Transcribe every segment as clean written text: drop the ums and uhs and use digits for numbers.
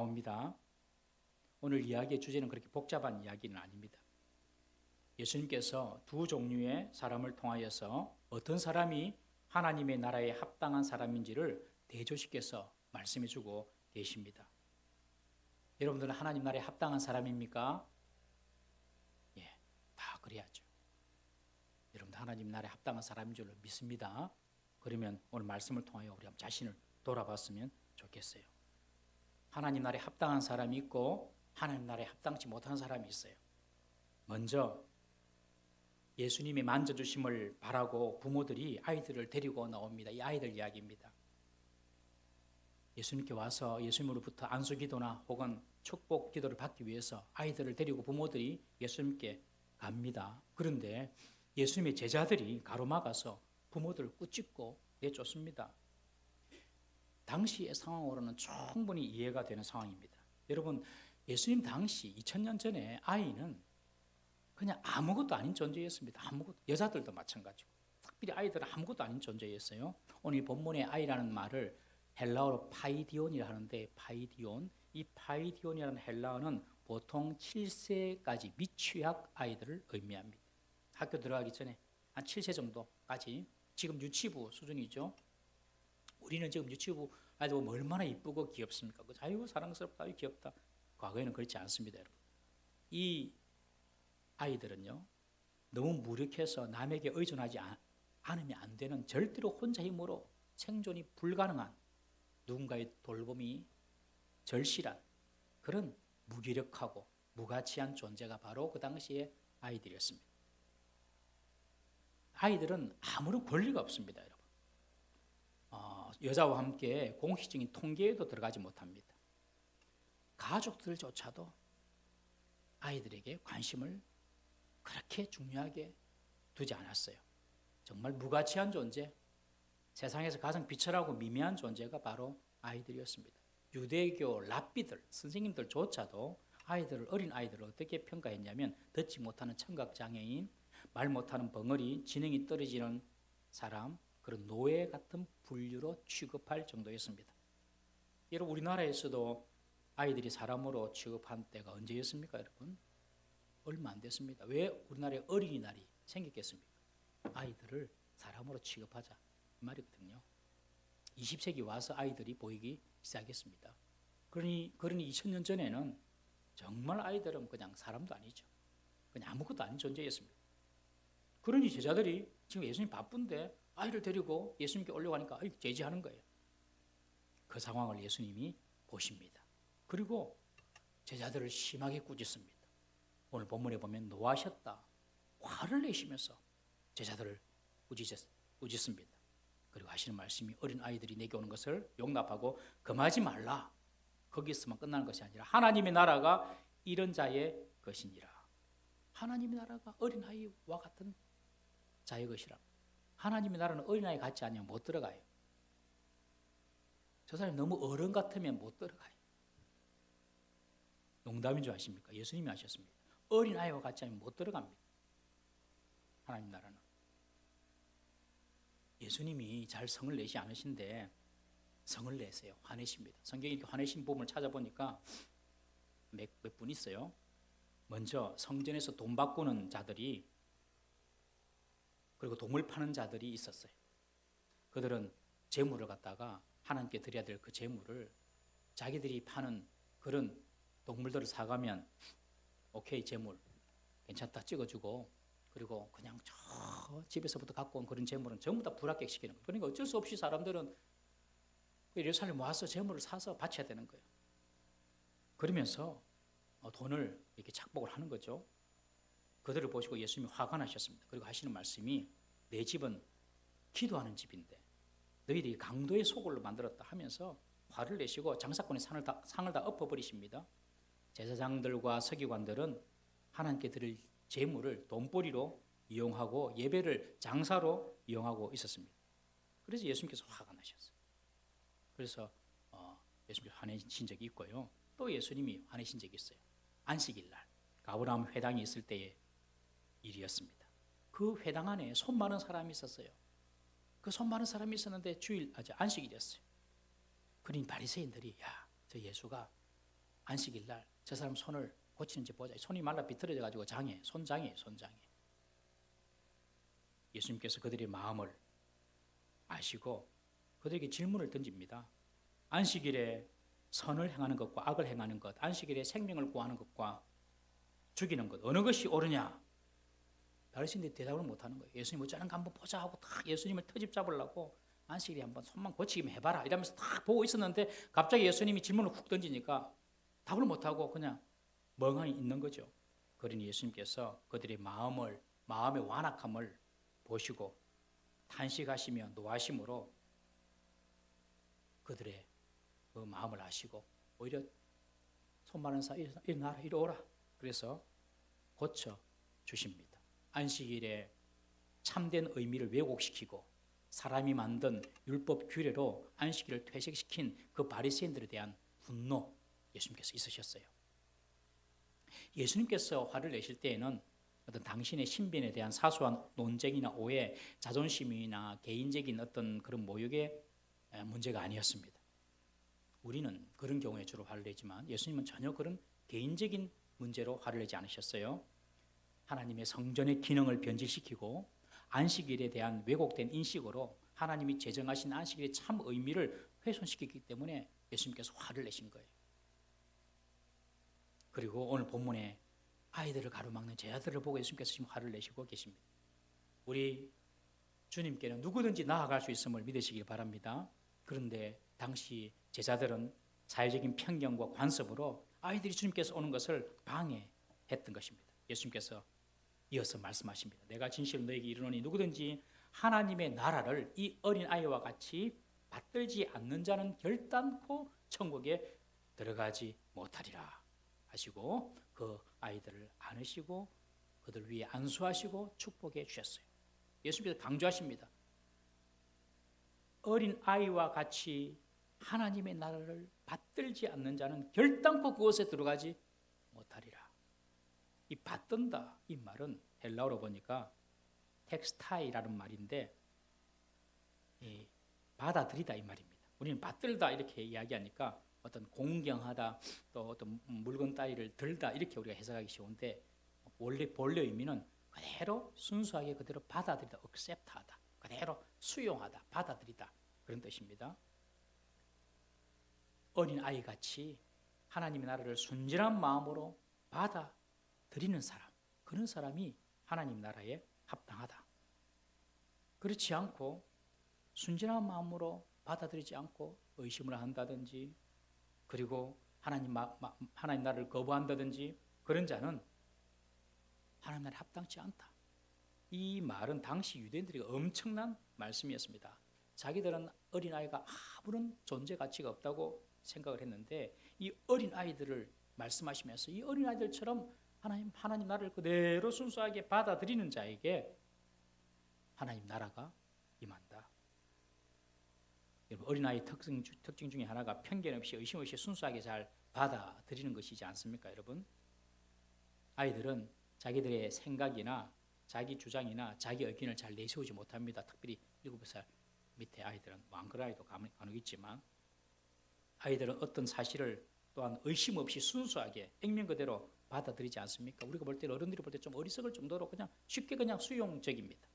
나옵니다. 오늘 이야기의 주제는 그렇게 복잡한 이야기는 아닙니다. 예수님께서 두 종류의 사람을 통하여서 어떤 사람이 하나님의 나라에 합당한 사람인지를 대조시켜서 말씀해주고 계십니다. 여러분들은 하나님 나라에 합당한 사람입니까? 예, 다 그래야죠. 여러분들 하나님 나라에 합당한 사람인 줄로 믿습니다. 그러면 오늘 말씀을 통하여 우리 한번 자신을 돌아봤으면 좋겠어요. 하나님 나라에 합당한 사람이 있고 하나님 나라에 합당치 못한 사람이 있어요. 먼저 예수님이 만져주심을 바라고 부모들이 아이들을 데리고 나옵니다. 이 아이들 이야기입니다. 예수님께 와서 예수님으로부터 안수기도나 혹은 축복 기도를 받기 위해서 아이들을 데리고 부모들이 예수님께 갑니다. 그런데 예수님의 제자들이 가로막아서 부모들을 꾸짖고 내쫓습니다. 당시의 상황으로는 충분히 이해가 되는 상황입니다. 여러분, 예수님 당시 2000년 전에 아이는 그냥 아무것도 아닌 존재였습니다. 아무것도. 여자들도 마찬가지고. 특별히 아이들은 아무것도 아닌 존재였어요. 오늘 본문의 아이라는 말을 헬라어로 파이디온이라 하는데 이 파이디온이라는 헬라어는 보통 7세까지 미취학 아이들을 의미합니다. 학교 들어가기 전에 한 7세 정도까지, 지금 유치부 수준이죠. 우리는 지금 유치부 아이들 보면 얼마나 이쁘고 귀엽습니까? 아이고 사랑스럽다, 아이고 귀엽다. 과거에는 그렇지 않습니다, 여러분. 이 아이들은요, 너무 무력해서 남에게 의존하지 않으면 안 되는, 절대로 혼자 힘으로 생존이 불가능한, 누군가의 돌봄이 절실한 그런 무기력하고 무가치한 존재가 바로 그 당시의 아이들이었습니다. 아이들은 아무런 권리가 없습니다, 여러분. 여자와 함께 공식적인 통계에도 들어가지 못합니다. 가족들조차도 아이들에게 관심을 그렇게 중요하게 두지 않았어요. 정말 무가치한 존재, 세상에서 가장 비천하고 미미한 존재가 바로 아이들이었습니다. 유대교 랍비들, 선생님들조차도 어린 아이들을 어떻게 평가했냐면 듣지 못하는 청각장애인, 말 못하는 벙어리, 지능이 떨어지는 사람, 그런 노예 같은 분류로 취급할 정도였습니다. 여러분, 우리나라에서도 아이들이 사람으로 취급한 때가 언제였습니까, 여러분? 얼마 안 됐습니다. 왜 우리나라에 어린이날이 생겼겠습니까? 아이들을 사람으로 취급하자, 이 말이거든요. 20세기 와서 아이들이 보이기 시작했습니다. 그러니 2000년 전에는 정말 아이들은 그냥 사람도 아니죠. 그냥 아무것도 아닌 존재였습니다. 그러니 제자들이 지금 예수님 바쁜데 아이를 데리고 예수님께 올려가니까 제지하는 거예요. 그 상황을 예수님이 보십니다. 그리고 제자들을 심하게 꾸짖습니다. 오늘 본문에 보면 노하셨다, 화를 내시면서 제자들을 꾸짖습니다. 그리고 하시는 말씀이 어린 아이들이 내게 오는 것을 용납하고 금하지 말라. 거기서만 끝나는 것이 아니라 하나님의 나라가 이런 자의 것이니라. 하나님의 나라가 어린아이와 같은 자의 것이라. 하나님의 나라는 어린아이 같지 않으면 못 들어가요. 저 사람이 너무 어른 같으면 못 들어가요. 농담인 줄 아십니까? 예수님이 하셨습니다. 어린아이와 같지 않으면 못 들어갑니다. 하나님 나라는. 예수님이 잘 성을 내지 않으신데 성을 내세요. 화내십니다. 성경에 이렇게 화내신 부분을 찾아보니까 몇 분 있어요. 먼저 성전에서 돈 바꾸는 자들이, 그리고 동물 파는 자들이 있었어요. 그들은 재물을 갖다가 하나님께 드려야 될 그 재물을 자기들이 파는 그런 동물들을 사가면 오케이, 재물 괜찮다 찍어주고, 그리고 그냥 저 집에서부터 갖고 온 그런 재물은 전부 다 불합격시키는 거예요. 그러니까 어쩔 수 없이 사람들은 예루살렘 와서 재물을 사서 바쳐야 되는 거예요. 그러면서 돈을 이렇게 착복을 하는 거죠. 그들을 보시고 예수님이 화가 나셨습니다. 그리고 하시는 말씀이 내 집은 기도하는 집인데 너희들이 강도의 소굴로 만들었다 하면서 화를 내시고 장사꾼의 상을 다 엎어버리십니다. 제사장들과 서기관들은 하나님께 드릴 재물을 돈벌이로 이용하고 예배를 장사로 이용하고 있었습니다. 그래서 예수님께서 화가 나셨어요. 그래서 예수님께서 화내신 적이 있고요. 또 예수님이 화내신 적이 있어요. 안식일 날 아브라함 회당이 있을 때의 일이었습니다. 그 회당 안에 손 많은 사람이 있었어요. 그 손 많은 사람이 있었는데 안식일이었어요. 그러니 바리새인들이 저 예수가 안식일 날 저 사람 손을 고치는지 보자. 손이 말라 비틀어져 가지고 손장이에요. 예수님께서 그들의 마음을 아시고 그들에게 질문을 던집니다. 안식일에 선을 행하는 것과 악을 행하는 것, 안식일에 생명을 구하는 것과 죽이는 것, 어느 것이 옳으냐? 바리새인들이 대답을 못하는 거예요. 예수님 어쩌는 거 한번 보자 하고 딱 예수님을 터집 잡으려고 안식일에 한번 손만 고치기만 해봐라 이러면서 딱 보고 있었는데 갑자기 예수님이 질문을 훅 던지니까 답을 못하고 그냥 멍하니 있는 거죠. 그러니 예수님께서 그들의 마음의 완악함을 보시고 탄식하시며 노하심으로 그들의 그 마음을 아시고 오히려 손 마른 사 일어나라 이리 오라 그래서 고쳐 주십니다. 안식일에 참된 의미를 왜곡시키고 사람이 만든 율법 규례로 안식일을 퇴색시킨 그 바리새인들에 대한 분노 예수님께서 있으셨어요. 예수님께서 화를 내실 때에는 어떤 당신의 신변에 대한 사소한 논쟁이나 오해, 자존심이나 개인적인 어떤 그런 모욕의 문제가 아니었습니다. 우리는 그런 경우에 주로 화를 내지만 예수님은 전혀 그런 개인적인 문제로 화를 내지 않으셨어요. 하나님의 성전의 기능을 변질시키고 안식일에 대한 왜곡된 인식으로 하나님이 제정하신 안식일의 참 의미를 훼손시키기 때문에 예수님께서 화를 내신 거예요. 그리고 오늘 본문에 아이들을 가로막는 제자들을 보고 예수님께서 지금 화를 내시고 계십니다. 우리 주님께는 누구든지 나아갈 수 있음을 믿으시길 바랍니다. 그런데 당시 제자들은 사회적인 편견과 관습으로 아이들이 주님께서 오는 것을 방해했던 것입니다. 예수님께서 이어서 말씀하십니다. 내가 진실로 너에게 이르노니 누구든지 하나님의 나라를 이 어린 아이와 같이 받들지 않는 자는 결단코 천국에 들어가지 못하리라 하시고 그 아이들을 안으시고 그들 위에 안수하시고 축복해 주셨어요. 예수님께서 강조하십니다. 어린 아이와 같이 하나님의 나라를 받들지 않는 자는 결단코 그곳에 들어가지 못하리라. 이 받든다 이 말은 헬라어로 보니까 텍스타이라는 말인데 받아들이다 이 말입니다. 우리는 받들다 이렇게 이야기하니까 어떤 공경하다 또 어떤 물건 따위를 들다 이렇게 우리가 해석하기 쉬운데 원래 본래 의미는 그대로 순수하게 그대로 받아들이다, accept하다, 그대로 수용하다, 받아들이다 그런 뜻입니다. 어린 아이같이 하나님의 나라를 순진한 마음으로 받아들이는 사람, 그런 사람이 하나님 나라에 합당하다. 그렇지 않고 순진한 마음으로 받아들이지 않고 의심을 한다든지 그리고 하나님 나라를 거부한다든지 그런 자는 하나님 나라에 합당치 않다. 이 말은 당시 유대인들이 엄청난 말씀이었습니다. 자기들은 어린아이가 아무런 존재 가치가 없다고 생각을 했는데 이 어린아이들을 말씀하시면서 이 어린아이들처럼 하나님 나라를 그대로 순수하게 받아들이는 자에게 하나님 나라가 임한다. 여러분, 어린아이의 특징 중에 하나가 편견 없이 의심 없이 순수하게 잘 받아들이는 것이지 않습니까, 여러분? 아이들은 자기들의 생각이나 자기 주장이나 자기 의견을 잘 내세우지 못합니다. 특별히 7살 밑에 아이들은 안 그런 아이도 간혹 있지만 아이들은 어떤 사실을 또한 의심 없이 순수하게 액면 그대로 받아들이지 않습니까? 우리가 볼 때 어른들이 볼 때 좀 어리석을 정도로 그냥 쉽게 그냥 수용적입니다.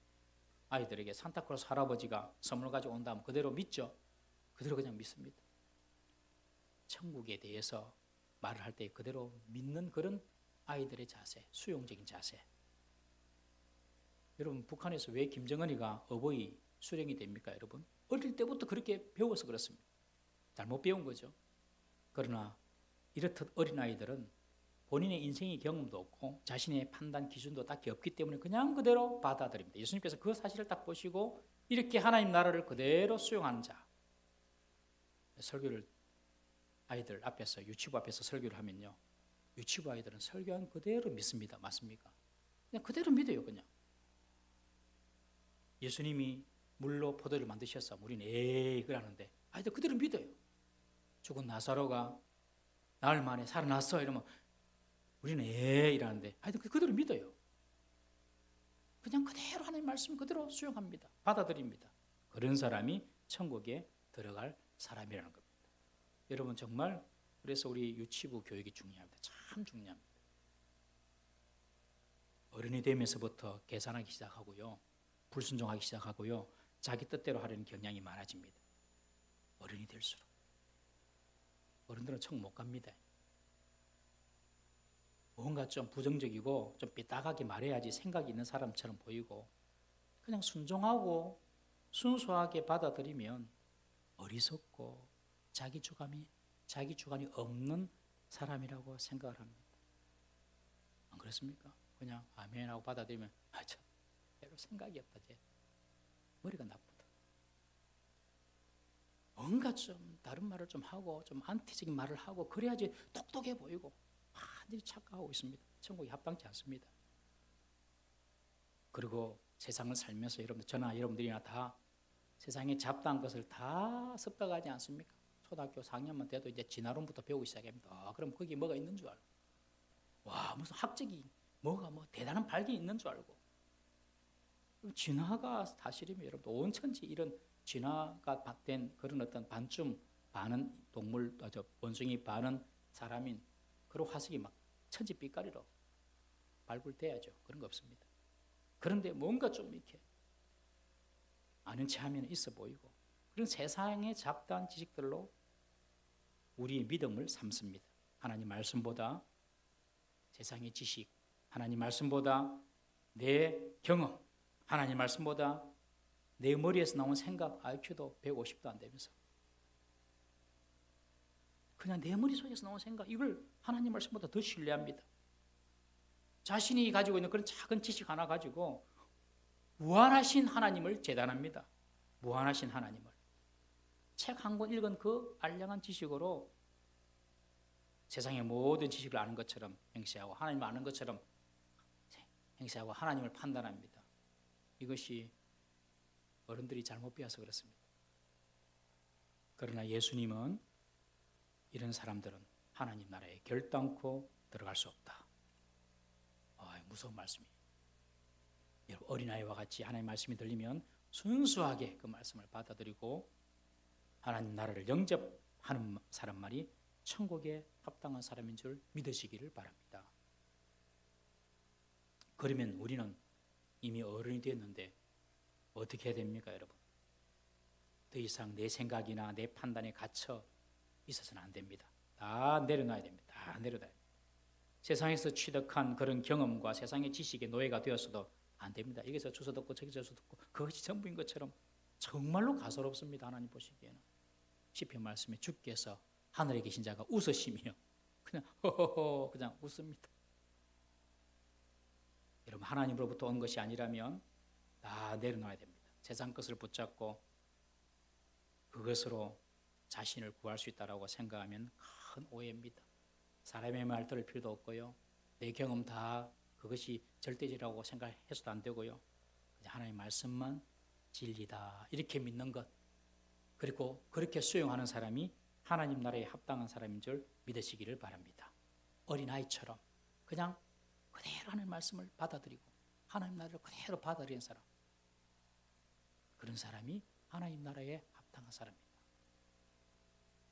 아이들에게 산타클로스 할아버지가 선물 가지고 온다면 그대로 믿죠. 그대로 그냥 믿습니다. 천국에 대해서 말을 할 때 그대로 믿는 그런 아이들의 자세, 수용적인 자세. 여러분, 북한에서 왜 김정은이가 어버이 수령이 됩니까, 여러분? 어릴 때부터 그렇게 배워서 그렇습니다. 잘못 배운 거죠. 그러나 이렇듯 어린아이들은 본인의 인생의 경험도 없고 자신의 판단 기준도 딱히 없기 때문에 그냥 그대로 받아들입니다. 예수님께서 그 사실을 딱 보시고 이렇게 하나님 나라를 그대로 수용하는 자. 설교를 아이들 앞에서 유치부 앞에서 설교를 하면요. 유치부 아이들은 설교한 그대로 믿습니다. 맞습니까? 그냥 그대로 믿어요. 그냥. 예수님이 물로 포도를 만드셔서 우리는 에이 그러는데 아이들 그대로 믿어요. 죽은 나사로가 나흘 만에 살아났어 이러면 우리는 에이 이러는데 아이들 그대로 믿어요. 그냥 그대로 하나님 말씀 그대로 수용합니다. 받아들입니다. 그런 사람이 천국에 들어갈 사람이라는 겁니다. 여러분 정말 그래서 우리 유치부 교육이 중요합니다. 참 중요합니다. 어른이 되면서부터 계산하기 시작하고요. 불순종하기 시작하고요. 자기 뜻대로 하려는 경향이 많아집니다. 어른이 될수록. 어른들은 청 못 갑니다. 뭔가 좀 부정적이고 좀 삐딱하게 말해야지 생각이 있는 사람처럼 보이고 그냥 순종하고 순수하게 받아들이면 어리석고 자기 주관이 없는 사람이라고 생각을 합니다. 안 그렇습니까? 그냥 아멘하고 받아들이면 참 별로 생각이 없다. 쟤 머리가 나쁘다. 뭔가 좀 다른 말을 좀 하고 좀 안티적인 말을 하고 그래야지 똑똑해 보이고 반드시 착각하고 있습니다. 천국이 합당치 않습니다. 그리고 세상을 살면서 여러분들 저나 여러분들이나 다 세상에 잡다한 것을 다 습득하지 않습니까? 초등학교 4학년만 돼도 이제 진화론부터 배우기 시작합니다. 그럼 거기 뭐가 있는 줄 알고 와 무슨 학적이 뭐가 대단한 발견이 있는 줄 알고 진화가 사실이면 여러분 온 천지 이런 진화가 된 그런 어떤 반쯤 반은 동물 원숭이 반은 사람인 그런 화석이 막 천지 빛깔이로 발굴돼야죠. 그런 거 없습니다. 그런데 뭔가 좀 이렇게 아는 체하면 있어 보이고 그런 세상의 잡다한 지식들로 우리의 믿음을 삼습니다. 하나님 말씀보다 세상의 지식, 하나님 말씀보다 내 경험, 하나님 말씀보다 내 머리에서 나온 생각, IQ도 150도 안 되면서 그냥 내 머릿속에서 나온 생각, 이걸 하나님 말씀보다 더 신뢰합니다. 자신이 가지고 있는 그런 작은 지식 하나 가지고 무한하신 하나님을 제단합니다. 무한하신 하나님을. 책 한 권 읽은 그 알량한 지식으로 세상의 모든 지식을 아는 것처럼 행세하고 하나님을 아는 것처럼 행세하고 하나님을 판단합니다. 이것이 어른들이 잘못 배워서 그렇습니다. 그러나 예수님은 이런 사람들은 하나님 나라에 결단코 들어갈 수 없다. 무서운 말씀이에요. 여러분 어린아이와 같이 하나님의 말씀이 들리면 순수하게 그 말씀을 받아들이고 하나님 나라를 영접하는 사람만이 천국에 합당한 사람인 줄 믿으시기를 바랍니다. 그러면 우리는 이미 어른이 됐는데 어떻게 해야 됩니까, 여러분? 더 이상 내 생각이나 내 판단에 갇혀 있어서는 안 됩니다. 다 내려놔야 됩니다. 다 내려놔야 됩니다. 세상에서 취득한 그런 경험과 세상의 지식의 노예가 되었어도 안 됩니다. 여기서 주워 듣고 저기서 주워 듣고 그것이 전부인 것처럼 정말로 가소롭습니다. 하나님 보시기에는. 시편 말씀에 주께서 하늘에 계신 자가 웃으시며 그냥 허허허 그냥 웃습니다. 여러분 하나님으로부터 온 것이 아니라면 다 내려놔야 됩니다. 세상 것을 붙잡고 그것으로 자신을 구할 수 있다고 생각하면 큰 오해입니다. 사람의 말 들을 필요도 없고요. 내 경험 다 그것이 절대적이라고 생각해서도 안 되고요. 하나님의 말씀만 진리다 이렇게 믿는 것, 그리고 그렇게 수용하는 사람이 하나님 나라에 합당한 사람인 줄 믿으시기를 바랍니다. 어린아이처럼 그냥 그대로 하나님의 말씀을 받아들이고 하나님 나라를 그대로 받아들이는 사람, 그런 사람이 하나님 나라에 합당한 사람입니다.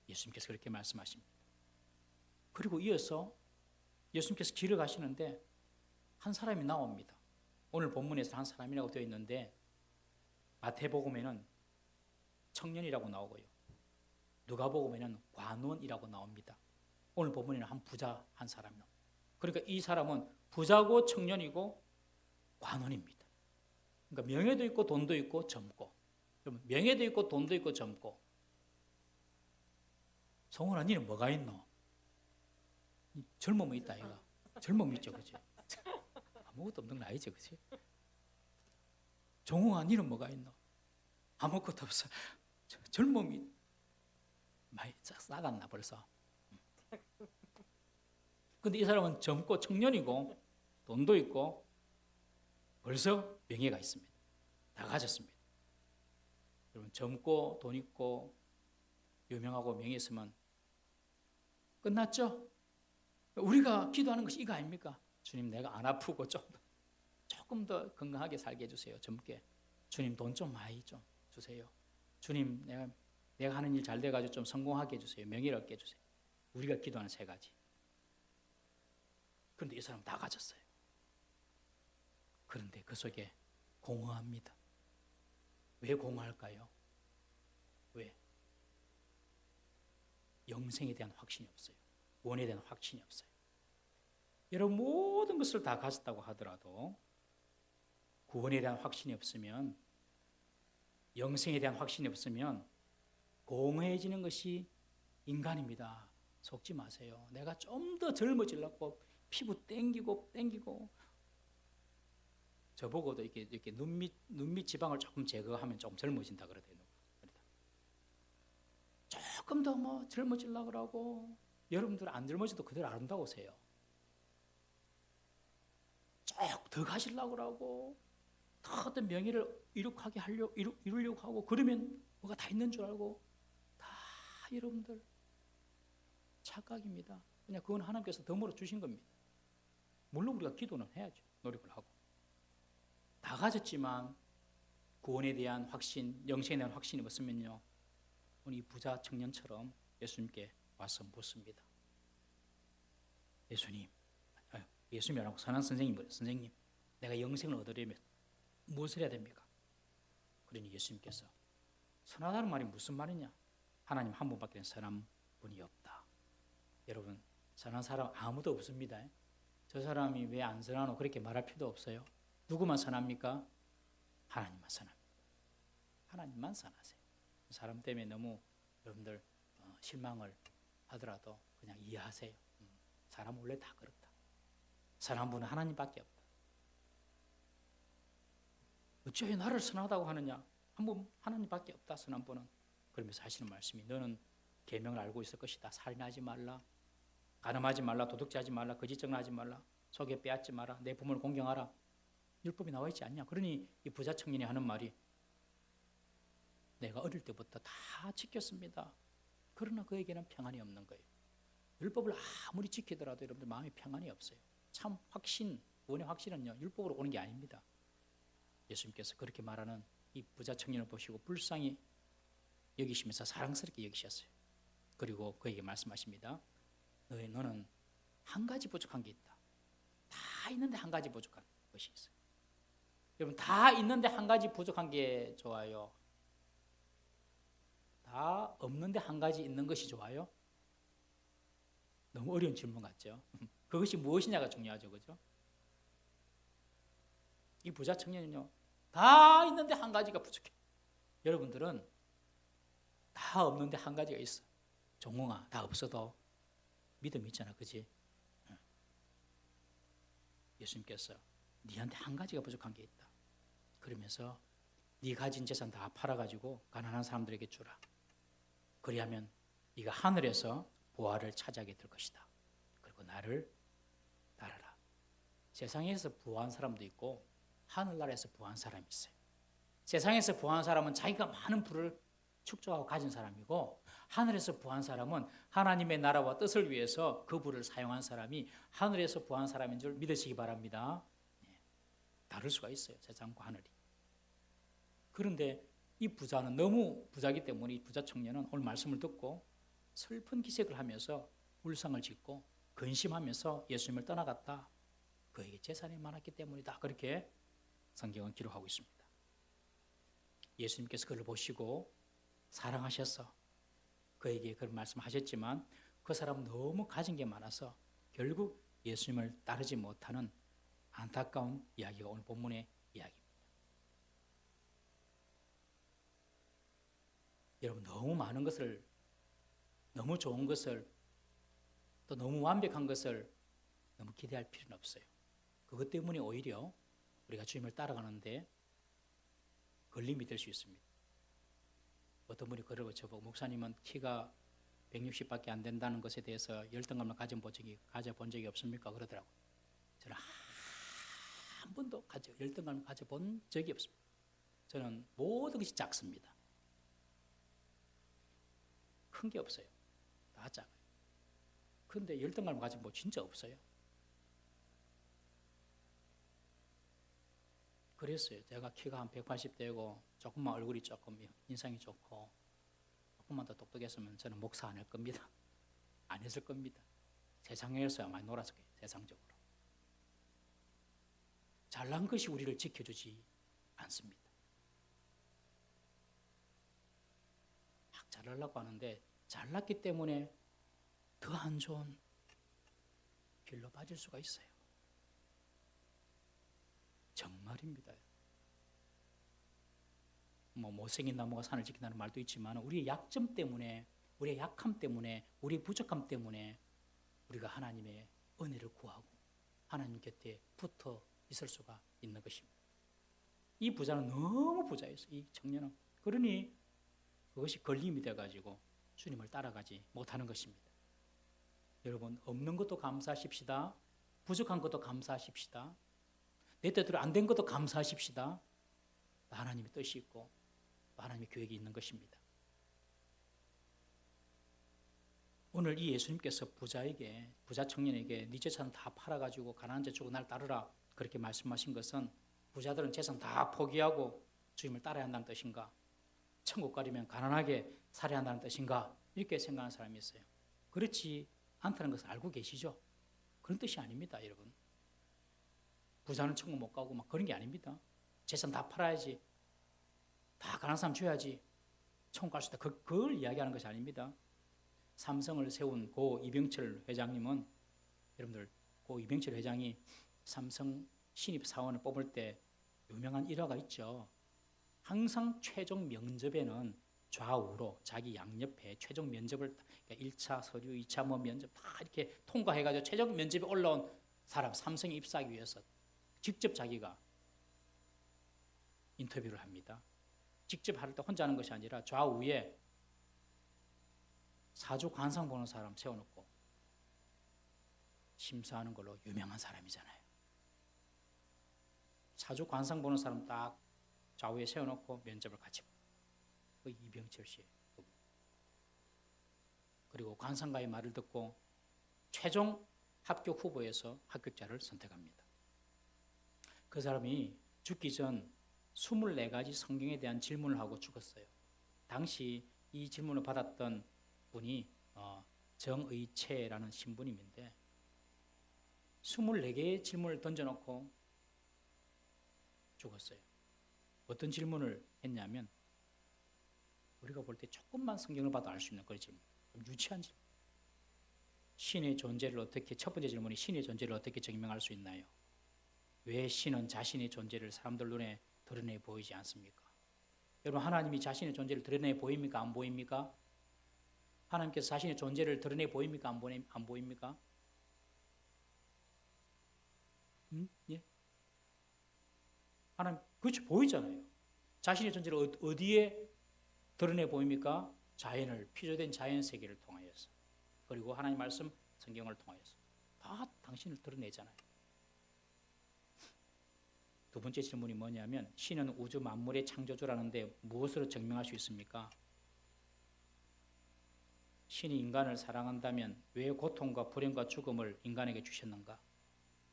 예수님께서 그렇게 말씀하십니다. 그리고 이어서 예수님께서 길을 가시는데 한 사람이 나옵니다. 오늘 본문에서 한 사람이라고 되어 있는데 마태복음에는 청년이라고 나오고요. 누가복음에는 관원이라고 나옵니다. 오늘 본문에는 한 부자 한 사람이 나옵니다. 그러니까 이 사람은 부자고 청년이고 관원입니다. 그러니까 명예도 있고 돈도 있고 젊고, 명예도 있고 돈도 있고 젊고. 성훈아, 니는 뭐가 있노? 젊음이 있다, 얘가. 젊음이 있죠, 그치? 아무것도 없는 건 아니죠, 그치? 종웅아, 니는 뭐가 있노? 아무것도 없어. 젊음이 많이 싸갔나 벌써. 근데 이 사람은 젊고 청년이고 돈도 있고 벌써 명예가 있습니다. 다 가졌습니다. 여러분 젊고 돈 있고 유명하고 명예 있으면 끝났죠? 우리가 기도하는 것이 이거 아닙니까? 주님, 내가 안 아프고 조금 더 건강하게 살게 해주세요. 젊게. 주님, 돈 좀 많이 좀 주세요. 주님, 내가 하는 일 잘 돼가지고 좀 성공하게 해주세요. 명예를 얻게 해주세요. 우리가 기도하는 세 가지. 그런데 이 사람 다 가졌어요. 그런데 그 속에 공허합니다. 왜 공허할까요? 왜? 영생에 대한 확신이 없어요. 구원에 대한 확신이 없어요. 여러분 모든 것을 다 가졌다고 하더라도 구원에 대한 확신이 없으면, 영생에 대한 확신이 없으면 공허해지는 것이 인간입니다. 속지 마세요. 내가 좀 더 젊어지려고 피부 땡기고 저보고도 이렇게 눈밑 지방을 조금 제거하면 좀 젊어진다 그러더라고요. 조금 더 뭐 젊어지려고 그러고, 여러분들 안 젊어져도 그대로 아름다우세요. 쭉 더 가시려고 그러고, 더 어떤 명예를 이루려고 하고, 그러면 뭐가 다 있는 줄 알고, 다 여러분들 착각입니다. 그냥 그건 하나님께서 덤으로 주신 겁니다. 물론 우리가 기도는 해야죠. 노력을 하고. 다 가졌지만 구원에 대한 확신, 영생에 대한 확신이 없으면요, 오늘 이 부자 청년처럼 예수님께 와서 묻습니다. 예수님이라고 선한 선생님, 내가 영생을 얻으려면 무엇을 해야 됩니까? 그러니 예수님께서, 선하다는 말이 무슨 말이냐? 하나님 한 분밖에 선한 분이 없다. 여러분, 선한 사람 아무도 없습니다. 저 사람이 왜 안 선하노? 그렇게 말할 필요도 없어요. 누구만 선합니까? 하나님만 선합니다. 하나님만 선하세요. 사람 때문에 너무 여러분들 실망을 하더라도 그냥 이해하세요. 사람 원래 다 그렇다. 선한 분은 하나님밖에 없다. 어찌하여 나를 선하다고 하느냐? 한 분 하나님밖에 없다. 선한 분은. 그러면서 하시는 말씀이, 너는 계명을 알고 있을 것이다. 살인하지 말라, 간음하지 말라, 도둑질하지 말라, 거짓증언하지 말라, 속에 빼앗지 마라, 내 부모를 공경하라. 율법이 나와 있지 않냐? 그러니 이 부자 청년이 하는 말이, 내가 어릴 때부터 다 지켰습니다. 그러나 그에게는 평안이 없는 거예요. 율법을 아무리 지키더라도 여러분들 마음에 평안이 없어요. 참 확신, 구원의 확신은요, 율법으로 오는 게 아닙니다. 예수님께서 그렇게 말하는 이 부자 청년을 보시고 불쌍히 여기시면서 사랑스럽게 여기셨어요. 그리고 그에게 말씀하십니다. 너는 한 가지 부족한 게 있다. 다 있는데 한 가지 부족한 것이 있어요. 여러분, 다 있는데 한 가지 부족한 게 좋아요? 다 없는데 한 가지 있는 것이 좋아요? 너무 어려운 질문 같죠? 그것이 무엇이냐가 중요하죠, 그죠? 이 부자 청년은요, 다 있는데 한 가지가 부족해. 여러분들은 다 없는데 한 가지가 있어. 종홍아, 다 없어도 믿음 있잖아, 그지? 예수님께서 네한테 한 가지가 부족한 게 있다. 그러면서 네 가진 재산 다 팔아가지고 가난한 사람들에게 주라. 그리하면 네가 하늘에서 보화를 차지하게 될 것이다. 그리고 나를 따르라. 세상에서 부한 사람도 있고 하늘나라에서 부한 사람이 있어요. 세상에서 부한 사람은 자기가 많은 부를 축적하고 가진 사람이고, 하늘에서 부한 사람은 하나님의 나라와 뜻을 위해서 그 부를 사용한 사람이 하늘에서 부한 사람인 줄 믿으시기 바랍니다. 다를 수가 있어요, 세상과 하늘이. 그런데 이 부자는 너무 부자기 때문에 이 부자 청년은 오늘 말씀을 듣고 슬픈 기색을 하면서 울상을 짓고 근심하면서 예수님을 떠나갔다. 그에게 재산이 많았기 때문이다. 그렇게 성경은 기록하고 있습니다. 예수님께서 그를 보시고 사랑하셔서 그에게 그런 말씀하셨지만 그 사람은 너무 가진 게 많아서 결국 예수님을 따르지 못하는 안타까운 이야기가 오늘 본문의 이야기입니다. 여러분, 너무 많은 것을, 너무 좋은 것을, 또 너무 완벽한 것을 너무 기대할 필요는 없어요. 그것 때문에 오히려 우리가 주님을 따라가는데 걸림이 될 수 있습니다. 어떤 분이 그러고 저보고, 목사님은 키가 160밖에 안 된다는 것에 대해서 열등감을 가져본 적이 없습니까? 그러더라고요. 저는 한 번도 열등감을 가져본 적이 없습니다. 저는 모든 것이 작습니다. 큰 게 없어요. 다 작아요. 그런데 열등감을 가진 뭐 진짜 없어요. 그랬어요. 제가 키가 한 180대고 조금만 얼굴이 조금 인상이 좋고 조금만 더 똑똑했으면 저는 목사 안 할 겁니다. 안 했을 겁니다. 세상에서야 많이 놀았을 거예요. 세상적으로. 잘난 것이 우리를 지켜주지 않습니다. 막 잘하려고 하는데 잘났기 때문에 더 안 좋은 길로 빠질 수가 있어요. 정말입니다. 못생긴 나무가 산을 지킨다는 말도 있지만 우리의 약점 때문에, 우리의 약함 때문에, 우리의 부족함 때문에 우리가 하나님의 은혜를 구하고 하나님 곁에 붙어 있을 수가 있는 것입니다. 이 부자는 너무 부자였어요. 이 청년은. 그러니 그것이 걸림이 돼가지고 주님을 따라가지 못하는 것입니다. 여러분, 없는 것도 감사하십시다. 부족한 것도 감사하십시다. 내 뜻대로 안 된 것도 감사하십시다. 하나님의 뜻이 있고 하나님의 계획이 있는 것입니다. 오늘 이 예수님께서 부자 청년에게 네 재산 다 팔아가지고 가난한 자 주고 날 따르라 그렇게 말씀하신 것은 부자들은 재산 다 포기하고 주님을 따라야 한다는 뜻인가? 천국 가려면 가난하게 살아야 한다는 뜻인가? 이렇게 생각하는 사람이 있어요. 그렇지 않다는 것을 알고 계시죠? 그런 뜻이 아닙니다, 여러분. 부자는 천국 못 가고 막 그런 게 아닙니다. 재산 다 팔아야지, 다 가난한 사람 줘야지 천국 갈 수 있다. 그걸 이야기하는 것이 아닙니다. 삼성을 세운 고 이병철 회장님은, 여러분들 고 이병철 회장이 삼성 신입 사원을 뽑을 때 유명한 일화가 있죠. 항상 최종 면접에는 좌우로 자기 양옆에 최종 면접을, 그러니까 1차 서류, 2차 면접 다 이렇게 통과해가지고 최종 면접에 올라온 사람, 삼성에 입사하기 위해서 직접 자기가 인터뷰를 합니다. 직접 할 때 혼자 하는 것이 아니라 좌우에 사주 관상 보는 사람 세워놓고 심사하는 걸로 유명한 사람이잖아요. 사주 관상 보는 사람 딱 좌우에 세워놓고 면접을 같이 보고, 그 이병철 씨. 그리고 관상가의 말을 듣고 최종 합격 후보에서 합격자를 선택합니다. 그 사람이 죽기 전 24가지 성경에 대한 질문을 하고 죽었어요. 당시 이 질문을 받았던 분이 정의채라는 신부님인데 24개의 질문을 던져놓고 죽었어요. 어떤 질문을 했냐면 우리가 볼 때 조금만 성경을 봐도 알 수 있는 그런 질문, 좀 유치한 질문. 신의 존재를 어떻게, 첫 번째 질문이 신의 존재를 어떻게 증명할 수 있나요? 왜 신은 자신의 존재를 사람들 눈에 드러내 보이지 않습니까? 여러분, 하나님이 자신의 존재를 드러내 보입니까? 안 보입니까? 하나님께서 자신의 존재를 드러내 보입니까? 안 보입니까? 예? 하나님, 그렇죠. 보이잖아요. 자신의 존재를 어디에 드러내 보입니까? 자연을, 피조된 자연 세계를 통하여서. 그리고 하나님 말씀, 성경을 통하여서. 다 당신을 드러내잖아요. 두 번째 질문이 뭐냐면 신은 우주 만물의 창조주라는데 무엇으로 증명할 수 있습니까? 신이 인간을 사랑한다면 왜 고통과 불행과 죽음을 인간에게 주셨는가?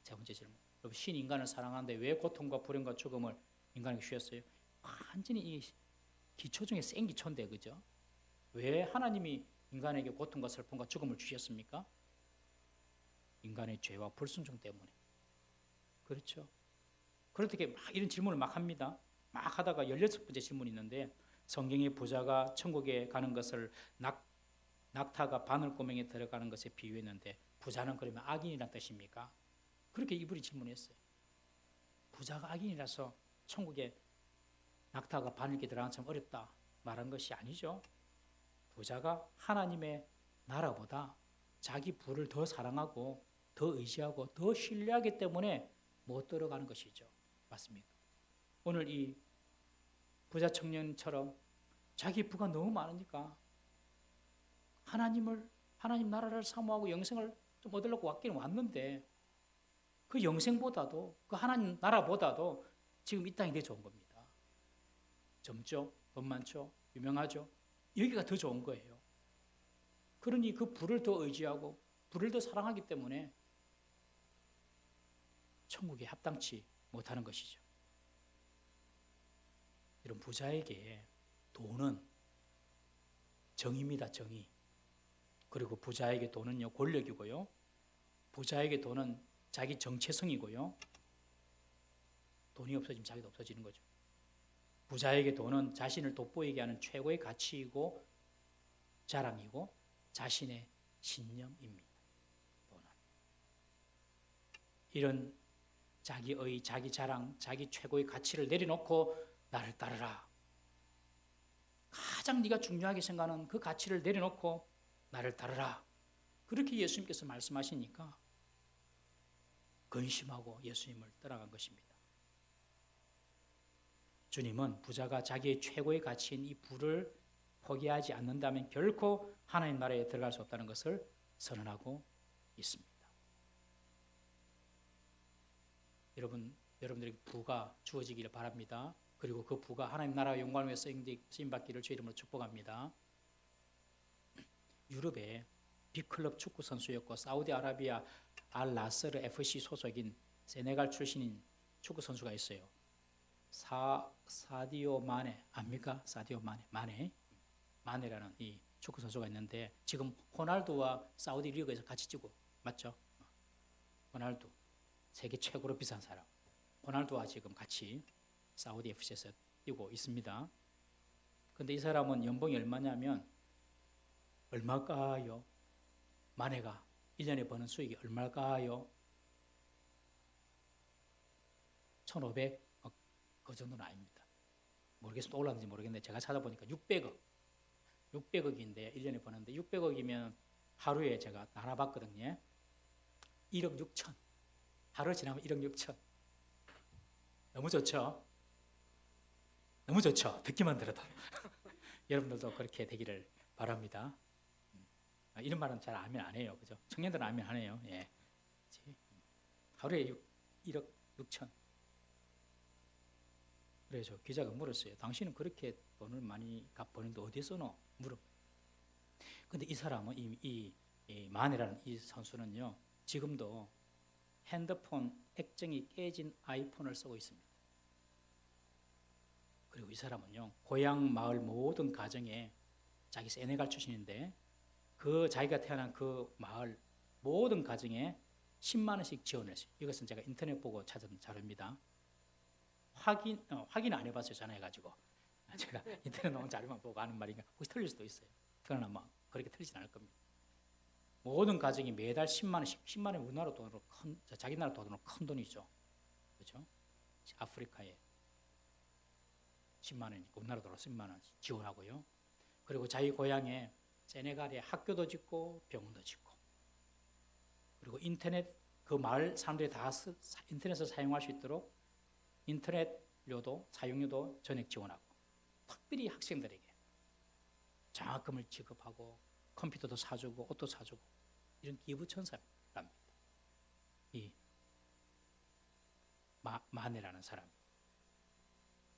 세 번째 질문. 신이 인간을 사랑하는데 왜 고통과 불행과 죽음을 인간에게 주셨어요? 완전히 이 기초 중에 센 기초인데, 그죠? 왜 하나님이 인간에게 고통과 슬픔과 죽음을 주셨습니까? 인간의 죄와 불순종 때문에. 그렇죠? 그렇게 막 이런 질문을 막 합니다. 막 하다가 16번째 질문이 있는데 성경의 부자가 천국에 가는 것을 낙타가 바늘구멍에 들어가는 것에 비유했는데 부자는 그러면 악인이란 뜻입니까? 그렇게 이분이 질문했어요. 부자가 악인이라서 천국에 낙타가 바늘에 들어가는 참 어렵다 말한 것이 아니죠. 부자가 하나님의 나라보다 자기 부를 더 사랑하고 더 의지하고 더 신뢰하기 때문에 못 들어가는 것이죠. 맞습니까? 오늘 이 부자 청년처럼 자기 부가 너무 많으니까 하나님 나라를 사모하고 영생을 좀 얻으려고 왔기는 왔는데 그 영생보다도 그 하나님 나라보다도 지금 이 땅이 더 좋은 겁니다. 젊죠? 돈 많죠? 유명하죠? 여기가 더 좋은 거예요. 그러니 그 부를 더 의지하고 부를 더 사랑하기 때문에 천국에 합당치 못하는 것이죠. 이런 부자에게 돈은 정의입니다. 정의. 그리고 부자에게 돈은요 권력이고요. 부자에게 돈은 자기 정체성이고요. 돈이 없어지면 자기도 없어지는 거죠. 부자에게 돈은 자신을 돋보이게 하는 최고의 가치이고 자랑이고 자신의 신념입니다. 돈은. 이런 자기의 자기 자랑, 자기 최고의 가치를 내려놓고 나를 따르라. 가장 네가 중요하게 생각하는 그 가치를 내려놓고 나를 따르라. 그렇게 예수님께서 말씀하시니까 근심하고 예수님을 따라간 것입니다. 주님은 부자가 자기의 최고의 가치인 이 부를 포기하지 않는다면 결코 하나님 나라에 들어갈 수 없다는 것을 선언하고 있습니다. 여러분들에게 부가 주어지기를 바랍니다. 그리고 그 부가 하나님 나라의 영광을 위해 쓰임받기를 주의 이름으로 축복합니다. 유럽에 빅클럽 축구 선수였고 사우디아라비아 알나스르 FC 소속인 세네갈 출신인 축구 선수가 있어요. 사디오 마네 압니까? 사디오 마네라는 이 축구 선수가 있는데 지금 호날두와 사우디 리그에서 같이 뛰고 맞죠? 호날두 세계 최고로 비싼 사람. 호날두와 지금 같이 사우디 FC에서 뛰고 있습니다. 근데 이 사람은 연봉이 얼마냐면 얼마일까요? 마네가 1년에 버는 수익이 얼마일까요? 1,500억 그 정도는 아닙니다. 모르겠어요. 또 올랐는지 모르겠는데 제가 찾아보니까 600억인데 1년에 버는데 600억이면 하루에 제가 나눠봤거든요. 1억 6천. 하루 지나면 1억 6천. 너무 좋죠? 너무 좋죠? 듣기만 들어도. 여러분들도 그렇게 되기를 바랍니다. 이런 말은 잘 아멘 안 해요. 그죠? 청년들은 아멘 안 해요. 예. 하루에 1억 6천. 그래서 기자가 물었어요. 당신은 그렇게 돈을 많이 버는데 어디서노? 근데 이 사람은 이 마네라는 이 선수는요. 지금도 핸드폰 액정이 깨진 아이폰을 쓰고 있습니다. 그리고 이 사람은요. 고향 마을 모든 가정에 자기 세네갈 출신인데 그 자기가 태어난 그 마을 모든 가정에 10만 원씩 지원을 했어요. 이것은 제가 인터넷 보고 찾은 자료입니다. 확인 안 해봤어요. 전화해가지고. 제가 인터넷 나온 자료만 보고 하는 말인가 혹시 틀릴 수도 있어요. 그러나 뭐 그렇게 틀리진 않을 겁니다. 모든 가정이 매달 10만 원씩, 10만 원이 우리나라 돈으로 자기 나라 돈으로 큰 돈이죠. 그렇죠? 아프리카에 10만 원이니까 우리나라 돈으로 10만 원 지원하고요. 그리고 자기 고향에 세네갈에 학교도 짓고 병원도 짓고 그리고 인터넷 그 마을 사람들이 다 인터넷을 사용할 수 있도록 인터넷료도 사용료도 전액 지원하고 특별히 학생들에게 장학금을 지급하고 컴퓨터도 사주고 옷도 사주고 이런 기부천사랍니다. 이 마네라는 사람.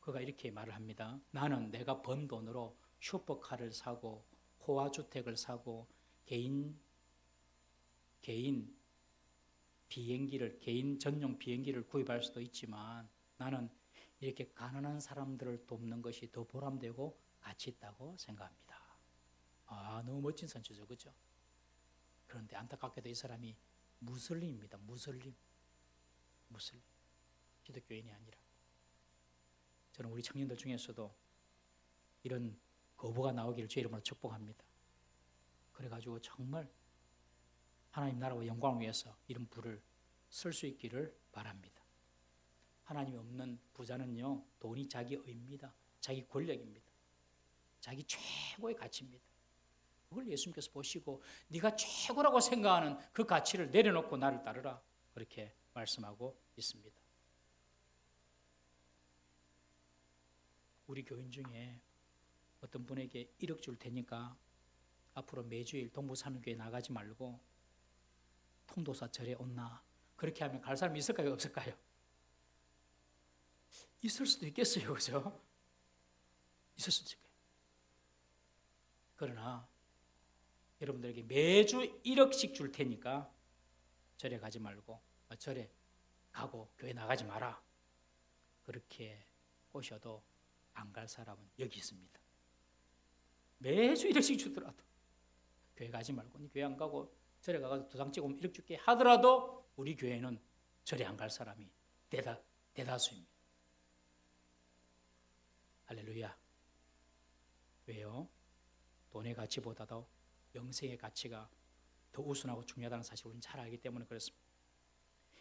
그가 이렇게 말을 합니다. 나는 내가 번 돈으로 슈퍼카를 사고 호화주택을 사고 개인 비행기를 개인 전용 비행기를 구입할 수도 있지만 나는 이렇게 가난한 사람들을 돕는 것이 더 보람되고 가치 있다고 생각합니다. 아, 너무 멋진 선수죠, 그렇죠? 그런데 안타깝게도 이 사람이 무슬림입니다. 무슬림, 기독교인이 아니라. 저는 우리 청년들 중에서도 이런 거부가 나오기를 주의 이름으로 축복합니다. 그래가지고 정말 하나님 나라와 영광을 위해서 이런 부를 쓸 수 있기를 바랍니다. 하나님이 없는 부자는요, 돈이 자기 의입니다. 자기 권력입니다. 자기 최고의 가치입니다. 그걸 예수님께서 보시고 네가 최고라고 생각하는 그 가치를 내려놓고 나를 따르라 그렇게 말씀하고 있습니다. 우리 교인 중에 어떤 분에게 1억 줄 테니까 앞으로 매주일 동부산교회 나가지 말고 통도사 절에 온나 그렇게 하면 갈 사람이 있을까요? 없을까요? 있을 수도 있겠어요. 그죠? 있을 수도 있을 거예요. 그러나 여러분들에게 매주 1억씩 줄 테니까 절에 가지 말고 절에 가고 교회 나가지 마라. 그렇게 꼬셔도 안 갈 사람은 여기 있습니다. 매주 1억씩 주더라도 교회 가지 말고 니 교회 안 가고 절에 가서 도장 찍으면 1억 줄게 하더라도 우리 교회는 절에 안 갈 사람이 대다수입니다. 할렐루야. 왜요? 돈의 가치보다도 영생의 가치가 더 우선하고 중요하다는 사실을 우리는 잘 알기 때문에 그렇습니다.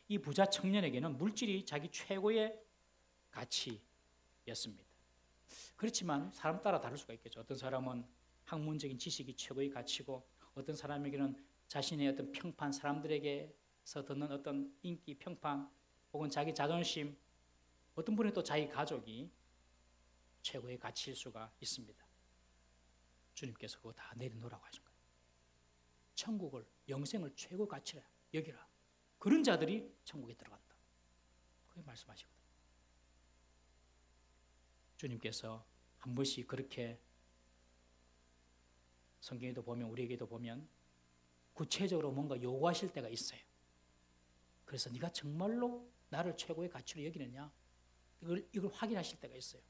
이 부자 청년에게는 물질이 자기 최고의 가치였습니다. 그렇지만 사람 따라 다를 수가 있겠죠. 어떤 사람은 학문적인 지식이 최고의 가치고 어떤 사람에게는 자신의 어떤 평판, 사람들에게서 듣는 어떤 인기, 평판 혹은 자기 자존심, 어떤 분은 또 자기 가족이 최고의 가치일 수가 있습니다. 주님께서 그거 다 내려놓으라고 하신 거예요. 천국을, 영생을 최고 가치라 여기라. 그런 자들이 천국에 들어간다. 그게 말씀하시거든요. 주님께서 한 번씩 그렇게 성경에도 보면 우리에게도 보면 구체적으로 뭔가 요구하실 때가 있어요. 그래서 네가 정말로 나를 최고의 가치로 여기느냐 이걸 확인하실 때가 있어요.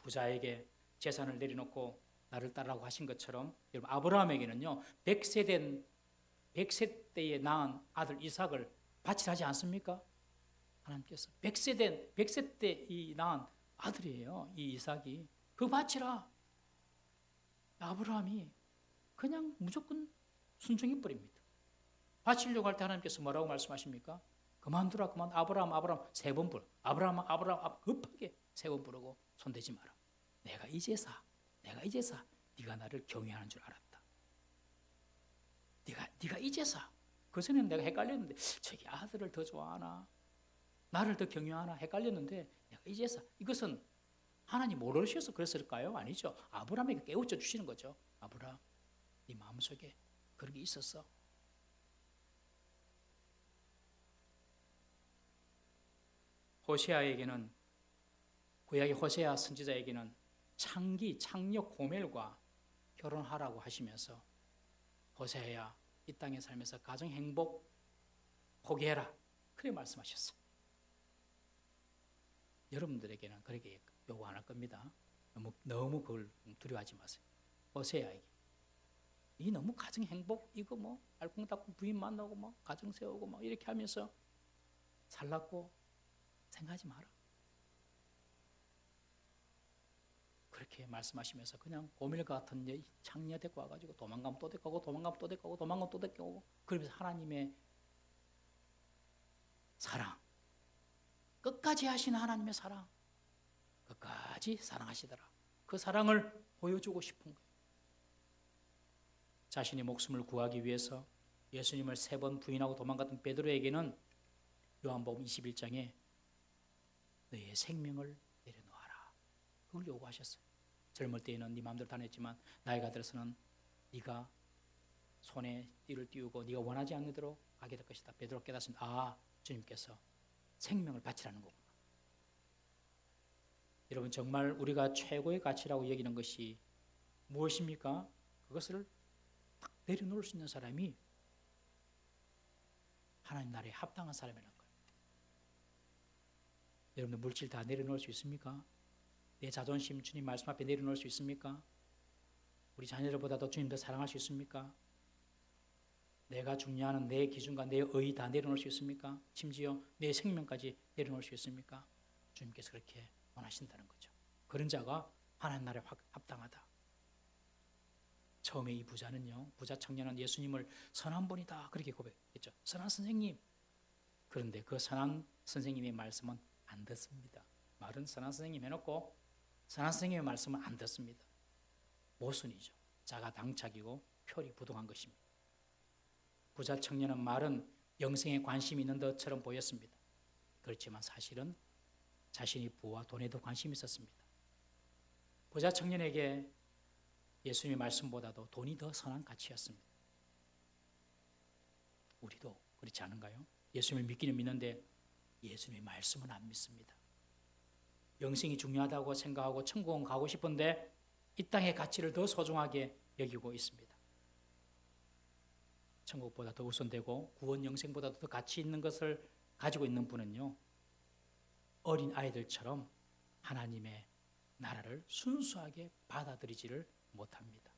부자에게 재산을 내려놓고 나를 따르라고 하신 것처럼 여러분 아브라함에게는요 100세 때에 낳은 아들 이삭을 바치라 하지 않습니까? 하나님께서 100세 때 낳은 아들이에요. 이 이삭이. 그거 바치라. 아브라함이 그냥 무조건 순종해 버립니다. 바치려고 할 때 하나님께서 뭐라고 말씀하십니까? 그만두라 그만. 아브라함 3번 부르. 아브라함 급하게 3번 부르고 손대지 마라. 내가 이제사 네가 나를 경외하는 줄 알았다. 네가 이제사. 그전에는 내가 헷갈렸는데 저기 아들을 더 좋아하나 나를 더 경외하나 헷갈렸는데 내가 이제사. 이것은 하나님 모르셔서 그랬을까요? 아니죠. 아브라함에게 깨우쳐 주시는 거죠. 아브라함 네 마음속에 그런 게 있었어. 호세아에게는 구약의 호세아 선지자에게는 창녀 고멜과 결혼하라고 하시면서 호세아야 이 땅에 살면서 가정 행복 포기해라. 그렇게 말씀하셨어요. 여러분들에게는 그렇게 요구 안 할 겁니다. 너무 그걸 두려워하지 마세요. 호세아에게 이 너무 가정 행복 이거 뭐 알콩달콩 부인 만나고 뭐 가정 세우고 뭐 이렇게 하면서 살라고 생각하지 마라. 그렇게 말씀하시면서 그냥 고밀 같은 창녀 데리고 와가지고 도망가면 또 데리고 오고 도망가면 또 데리고 오고 도망가면 또 데리고 오고 그러면서 하나님의 사랑 끝까지 하시는 하나님의 사랑 끝까지 사랑하시더라. 그 사랑을 보여주고 싶은 거예요. 자신의 목숨을 구하기 위해서 예수님을 3번 부인하고 도망갔던 베드로에게는 요한복음 21장에 너의 생명을 내려놓아라. 그걸 요구하셨어요. 젊을 때에는 네 마음대로 다녔지만 나이가 들어서는 네가 손에 띠를 띄우고 네가 원하지 않는 대로 가게 될 것이다. 베드로 깨닫습니다. 아, 주님께서 생명을 바치라는 거구나. 여러분 정말 우리가 최고의 가치라고 여기는 것이 무엇입니까? 그것을 딱 내려놓을 수 있는 사람이 하나님 나라에 합당한 사람이라는 거예요. 여러분들 물질 다 내려놓을 수 있습니까? 내 자존심 주님 말씀 앞에 내려놓을 수 있습니까? 우리 자녀들보다도 주님 더 사랑할 수 있습니까? 내가 중요한 내 기준과 내 의 다 내려놓을 수 있습니까? 심지어 내 생명까지 내려놓을 수 있습니까? 주님께서 그렇게 원하신다는 거죠. 그런 자가 하나님 나라에 합당하다. 처음에 이 부자는요, 부자 청년은 예수님을 선한 분이다 그렇게 고백했죠. 선한 선생님. 그런데 그 선한 선생님의 말씀은 안 듣습니다. 말은 선한 선생님 해놓고 선한 선생님의 말씀은 안 듣습니다. 모순이죠. 자가당착이고 표리부동한 것입니다. 부자 청년은 말은 영생에 관심이 있는 것처럼 보였습니다. 그렇지만 사실은 자신이 부와 돈에도 관심이 있었습니다. 부자 청년에게 예수님의 말씀보다도 돈이 더 선한 가치였습니다. 우리도 그렇지 않은가요? 예수님을 믿기는 믿는데 예수님의 말씀은 안 믿습니다. 영생이 중요하다고 생각하고 천국은 가고 싶은데 이 땅의 가치를 더 소중하게 여기고 있습니다. 천국보다 더 우선되고 구원 영생보다도 더 가치 있는 것을 가지고 있는 분은요, 어린 아이들처럼 하나님의 나라를 순수하게 받아들이지를 못합니다.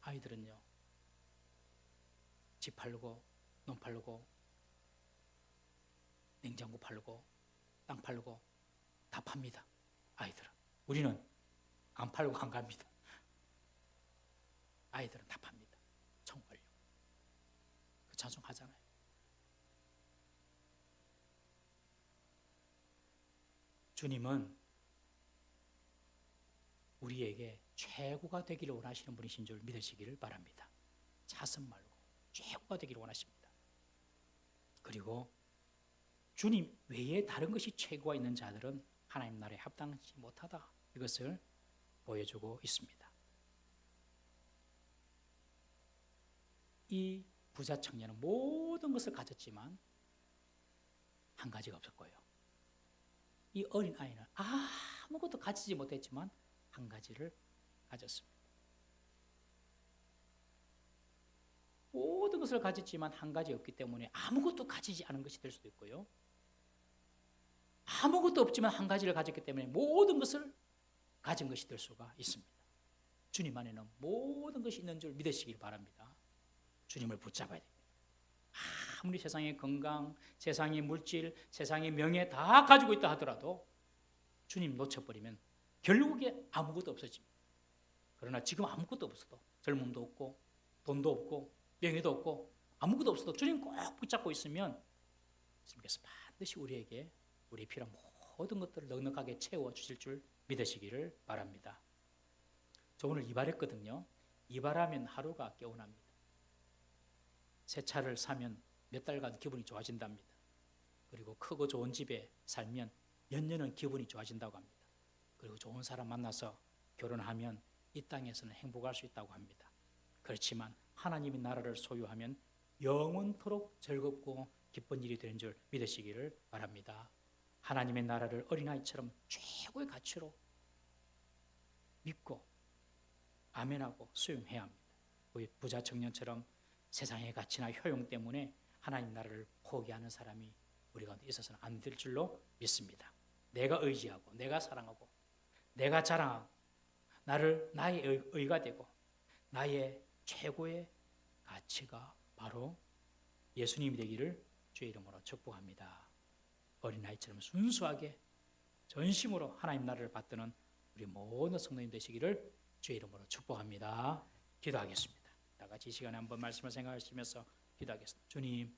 아이들은요, 집 팔고 논 팔고 냉장고 팔고 땅 팔고 다 팝니다. 아이들은. 우리는 안 팔고 안 갑니다. 아이들은 다 팝니다. 정말요. 그 찬송하잖아요. 주님은 우리에게 최고가 되기를 원하시는 분이신 줄 믿으시기를 바랍니다. 차선 말고 최고가 되기를 원하십니다. 그리고 주님 외에 다른 것이 최고가 있는 자들은 하나님 나라에 합당치 못하다. 이것을 보여주고 있습니다. 이 부자 청년은 모든 것을 가졌지만 한 가지가 없었고요. 이 어린 아이는 아무것도 가지지 못했지만 한 가지를 가졌습니다. 모든 것을 가졌지만 한 가지 없기 때문에 아무것도 가지지 않은 것이 될 수도 있고요. 아무것도 없지만 한 가지를 가졌기 때문에 모든 것을 가진 것이 될 수가 있습니다. 주님 안에는 모든 것이 있는 줄 믿으시길 바랍니다. 주님을 붙잡아야 됩니다. 아무리 세상의 건강, 세상의 물질, 세상의 명예 다 가지고 있다 하더라도 주님 놓쳐버리면 결국에 아무것도 없어집니다. 그러나 지금 아무것도 없어도 젊음도 없고 돈도 없고 명예도 없고 아무것도 없어도 주님 꼭 붙잡고 있으면 주님께서 반드시 우리에게 우리의 필요한 모든 것들을 넉넉하게 채워주실 줄 믿으시기를 바랍니다. 저 오늘 이발했거든요. 이발하면 하루가 개운합니다. 새 차를 사면 몇 달간 기분이 좋아진답니다. 그리고 크고 좋은 집에 살면 몇 년은 기분이 좋아진다고 합니다. 그리고 좋은 사람 만나서 결혼하면 이 땅에서는 행복할 수 있다고 합니다. 그렇지만 하나님의 나라를 소유하면 영원토록 즐겁고 기쁜 일이 되는 줄 믿으시기를 바랍니다. 하나님의 나라를 어린아이처럼 최고의 가치로 믿고 아멘하고 수용해야 합니다. 우리 부자 청년처럼 세상의 가치나 효용 때문에 하나님 나라를 포기하는 사람이 우리 가운데 있어서는 안 될 줄로 믿습니다. 내가 의지하고 내가 사랑하고 내가 자랑하고 나의 의가 되고 나의 최고의 가치가 바로 예수님이 되기를 주의 이름으로 축복합니다. 어린아이처럼 순수하게 전심으로 하나님 나라를 받드는 우리 모든 성도님 되시기를 주의 이름으로 축복합니다. 기도하겠습니다. 다 같이 이 시간에 한번 말씀을 생각하시면서 기도하겠습니다. 주님,